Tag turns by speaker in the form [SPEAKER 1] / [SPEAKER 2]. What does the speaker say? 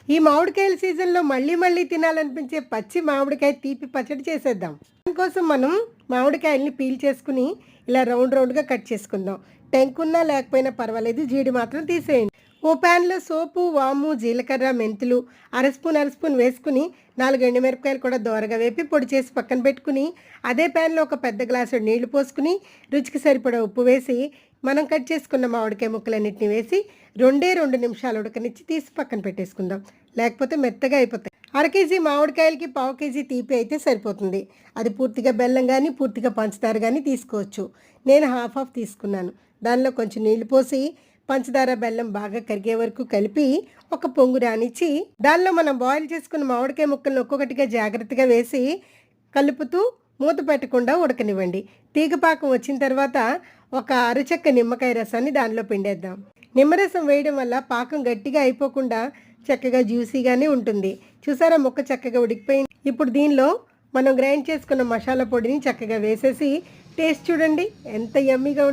[SPEAKER 1] ఈ మామిడికాయల సీజన్లో మళ్ళీ మళ్ళీ తినాలనిపించే పచ్చి మామిడికాయ తీపి పచ్చడి చేసేద్దాం. దానికోసం మనం మామిడికాయల్ని పీల్ చేసుకుని ఇలా రౌండ్ రౌండ్గా కట్ చేసుకుందాం. టెంకున్నా లేకపోయినా పర్వాలేదు, జీడి మాత్రం తీసేయండి. ఓ ప్యాన్లో సోపు, వాము, జీలకర్ర, మెంతులు అర స్పూన్ వేసుకుని 4 ఎండుమిరపకాయలు కూడా దోరగా వేపి పొడి చేసి పక్కన పెట్టుకుని అదే ప్యాన్లో ఒక పెద్ద గ్లాసు నీళ్లు పోసుకుని రుచికి సరిపడా ఉప్పు వేసి మనం కట్ చేసుకున్న మామిడికాయ ముక్కలన్నింటినీ వేసి 2 నిమిషాలు ఉడకనిచ్చి తీసి పక్కన పెట్టేసుకుందాం, లేకపోతే మెత్తగా అయిపోతాయి. అర కేజీ మామిడికాయలకి 1/2 కేజీ తీపి అయితే సరిపోతుంది. అది పూర్తిగా బెల్లం కానీ పూర్తిగా పంచదార కానీ తీసుకోవచ్చు. నేను హాఫ్ తీసుకున్నాను. దానిలో కొంచెం నీళ్లు పోసి పంచదార బెల్లం బాగా కరిగే వరకు కలిపి ఒక పొంగు రానిచ్చి దానిలో మనం బాయిల్ చేసుకున్న మామిడికాయ ముక్కలను ఒక్కొక్కటిగా జాగ్రత్తగా వేసి కలుపుతూ మూత పెట్టకుండా ఉడకనివ్వండి. తీగపాకం వచ్చిన తర్వాత ఒక అరచెక్క నిమ్మకాయ రసాన్ని దానిలో పిండేద్దాం. నిమ్మరసం వేయడం వల్ల పాకం గట్టిగా అయిపోకుండా చక్కగా జ్యూసీగానే ఉంటుంది. చూసారా, ముక్క చక్కగా ఉడికిపోయింది. ఇప్పుడు దీనిలో మనం గ్రైండ్ చేసుకున్న మసాలా పొడిని చక్కగా వేసేసి టేస్ట్ చూడండి, ఎంత యమ్మీగా ఉంటుంది.